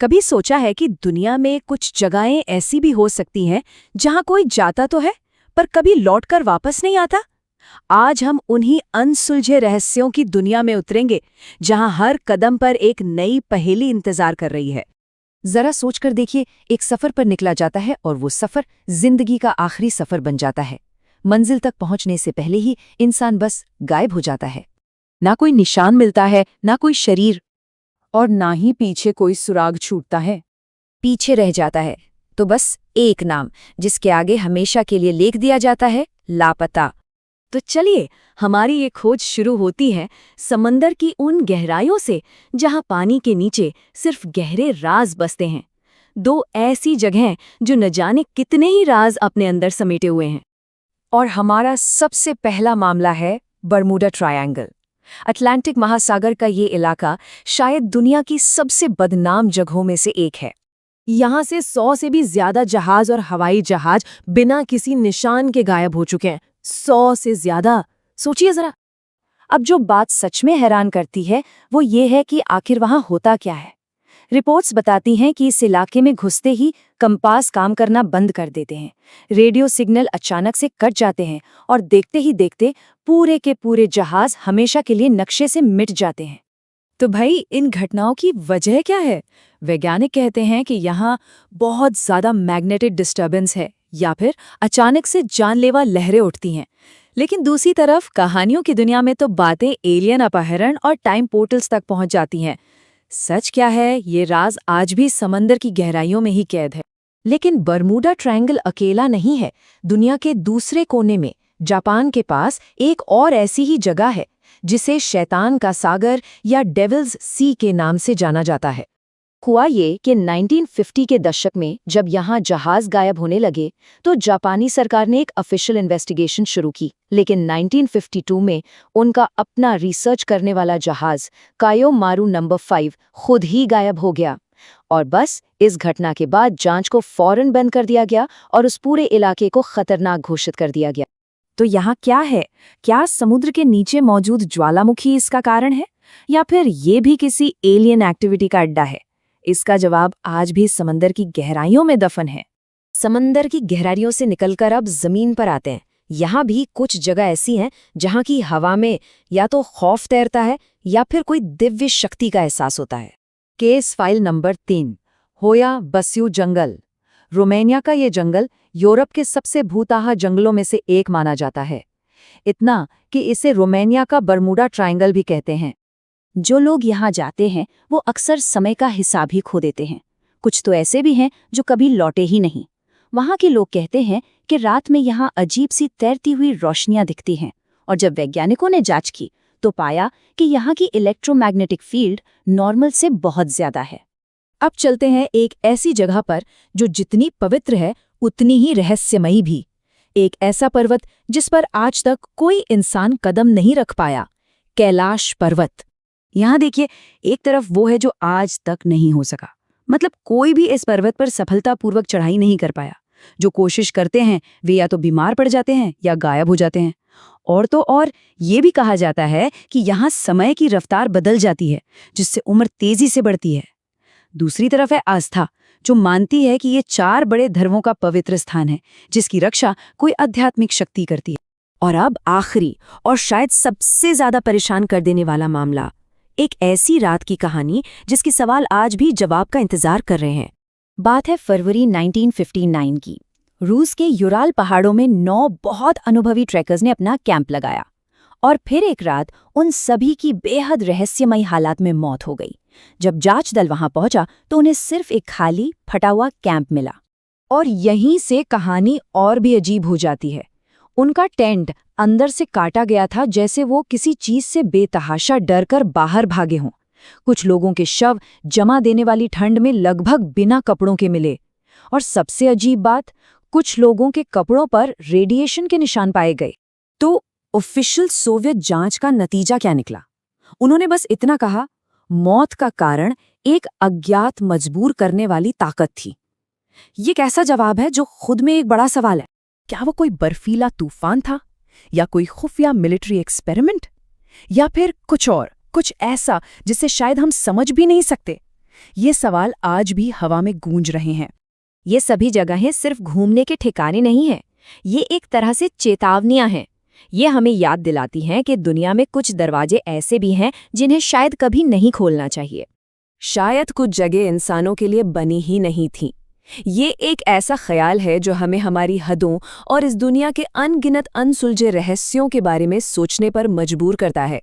कभी सोचा है कि दुनिया में कुछ जगहें ऐसी भी हो सकती हैं जहां कोई जाता तो है पर कभी लौटकर वापस नहीं आता। आज हम उन्हीं अनसुलझे रहस्यों की दुनिया में उतरेंगे जहां हर कदम पर एक नई पहेली इंतजार कर रही है। जरा सोचकर देखिए, एक सफर पर निकला जाता है और वो सफर जिंदगी का आखिरी सफर बन जाता है। मंजिल तक पहुंचने से पहले ही इंसान बस गायब हो जाता है। ना कोई निशान मिलता है, ना कोई शरीर, और ना ही पीछे कोई सुराग छूटता है। पीछे रह जाता है तो बस एक नाम, जिसके आगे हमेशा के लिए लिख दिया जाता है, लापता। तो चलिए, हमारी ये खोज शुरू होती है समंदर की उन गहराइयों से जहां पानी के नीचे सिर्फ गहरे राज बसते हैं। दो ऐसी जगहें जो न जाने कितने ही राज अपने अंदर समेटे हुए हैं। और हमारा सबसे पहला मामला है बरमूडा ट्रायंगल। अटलांटिक महासागर का ये इलाका शायद दुनिया की सबसे बदनाम जगहों में से एक है। यहाँ से 100 से भी ज्यादा जहाज और हवाई जहाज बिना किसी निशान के गायब हो चुके हैं। 100 से ज्यादा, सोचिए जरा। अब जो बात सच में हैरान करती है वो ये है कि आखिर वहां होता क्या है। रिपोर्ट्स बताती हैं कि इस इलाके में घुसते ही कंपास काम करना बंद कर देते हैं, रेडियो सिग्नल अचानक से कट जाते हैं और देखते ही देखते पूरे के पूरे जहाज हमेशा के लिए नक्शे से मिट जाते हैं। तो भाई, इन घटनाओं की वजह क्या है? वैज्ञानिक कहते हैं कि यहाँ बहुत ज्यादा मैग्नेटिक डिस्टर्बेंस है या फिर अचानक से जानलेवा लहरें उठती हैं। लेकिन दूसरी तरफ कहानियों की दुनिया में तो बातें एलियन अपहरण और टाइम पोर्टल्स तक पहुंच जाती हैं। सच क्या है, ये राज आज भी समंदर की गहराइयों में ही कैद है। लेकिन बरमूडा ट्रायंगल अकेला नहीं है। दुनिया के दूसरे कोने में, जापान के पास, एक और ऐसी ही जगह है जिसे शैतान का सागर या डेविल्स सी के नाम से जाना जाता है। हुआ ये कि 1950 के दशक में जब यहाँ जहाज गायब होने लगे तो जापानी सरकार ने एक ऑफिशियल इन्वेस्टिगेशन शुरू की। लेकिन 1952 में उनका अपना रिसर्च करने वाला जहाज कायो मारू नंबर 5 खुद ही गायब हो गया। और बस इस घटना के बाद जांच को फौरन बंद कर दिया गया और उस पूरे इलाके को खतरनाक घोषित कर दिया गया। तो यहाँ क्या है? क्या समुद्र के नीचे मौजूद ज्वालामुखी इसका कारण है या फिर ये भी किसी एलियन एक्टिविटी का अड्डा है? इसका जवाब आज भी समंदर की गहराइयों में दफन है। समंदर की गहराइयों से निकलकर अब जमीन पर आते हैं। यहाँ भी कुछ जगह ऐसी हैं जहाँ की हवा में या तो खौफ तैरता है या फिर कोई दिव्य शक्ति का एहसास होता है। केस फाइल नंबर 3, होया बस्यू जंगल। रोमानिया का ये जंगल यूरोप के सबसे भूताहा जंगलों में से एक माना जाता है। इतना कि इसे रोमानिया का बरमूडा ट्रायंगल भी कहते हैं। जो लोग यहाँ जाते हैं वो अक्सर समय का हिसाब ही खो देते हैं। कुछ तो ऐसे भी हैं जो कभी लौटे ही नहीं। वहाँ के लोग कहते हैं कि रात में यहाँ अजीब सी तैरती हुई रोशनियां दिखती हैं, और जब वैज्ञानिकों ने जांच की तो पाया कि यहाँ की इलेक्ट्रोमैग्नेटिक फील्ड नॉर्मल से बहुत ज्यादा है। अब चलते हैं एक ऐसी जगह पर जो जितनी पवित्र है उतनी ही रहस्यमयी भी। एक ऐसा पर्वत जिस पर आज तक कोई इंसान कदम नहीं रख पाया, कैलाश पर्वत। यहाँ देखिए, एक तरफ वो है जो आज तक नहीं हो सका, मतलब कोई भी इस पर्वत पर सफलतापूर्वक चढ़ाई नहीं कर पाया। जो कोशिश करते हैं वे या तो बीमार पड़ जाते हैं या गायब हो जाते हैं। और तो और ये भी कहा जाता है कि यहाँ समय की रफ्तार बदल जाती है, जिससे उम्र तेजी से बढ़ती है। दूसरी तरफ है आस्था, जो मानती है कि ये 4 बड़े धर्मों का पवित्र स्थान है जिसकी रक्षा कोई आध्यात्मिक शक्ति करती है। और अब आखिरी और शायद सबसे ज्यादा परेशान कर देने वाला मामला, एक ऐसी रात की कहानी जिसके सवाल आज भी जवाब का इंतजार कर रहे हैं। बात है फरवरी 1959 की। रूस के यूराल पहाड़ों में 9 बहुत अनुभवी ट्रैकर्स ने अपना कैंप लगाया और फिर एक रात उन सभी की बेहद रहस्यमयी हालात में मौत हो गई। जब जांच दल वहां पहुंचा तो उन्हें सिर्फ एक खाली फटा हुआ कैंप मिला। और यहीं से कहानी और भी अजीब हो जाती है। उनका टेंट अंदर से काटा गया था, जैसे वो किसी चीज से बेतहाशा डर कर बाहर भागे हों। कुछ लोगों के शव जमा देने वाली ठंड में लगभग बिना कपड़ों के मिले। और सबसे अजीब बात, कुछ लोगों के कपड़ों पर रेडिएशन के निशान पाए गए। तो ऑफिशियल सोवियत जांच का नतीजा क्या निकला? उन्होंने बस इतना कहा, मौत का कारण एक अज्ञात मजबूर करने वाली ताकत थी। ये कैसा जवाब है जो खुद में एक बड़ा सवाल है। क्या वो कोई बर्फीला तूफान था, या कोई खुफिया मिलिट्री एक्सपेरिमेंट, या फिर कुछ और, कुछ ऐसा जिसे शायद हम समझ भी नहीं सकते? ये सवाल आज भी हवा में गूंज रहे हैं। ये सभी जगहें सिर्फ घूमने के ठिकाने नहीं हैं, ये एक तरह से चेतावनियां हैं। ये हमें याद दिलाती हैं कि दुनिया में कुछ दरवाजे ऐसे भी हैं जिन्हें शायद कभी नहीं खोलना चाहिए। शायद कुछ जगह इंसानों के लिए बनी ही नहीं थीं। ये एक ऐसा ख्याल है जो हमें हमारी हदों और इस दुनिया के अनगिनत अनसुलझे रहस्यों के बारे में सोचने पर मजबूर करता है।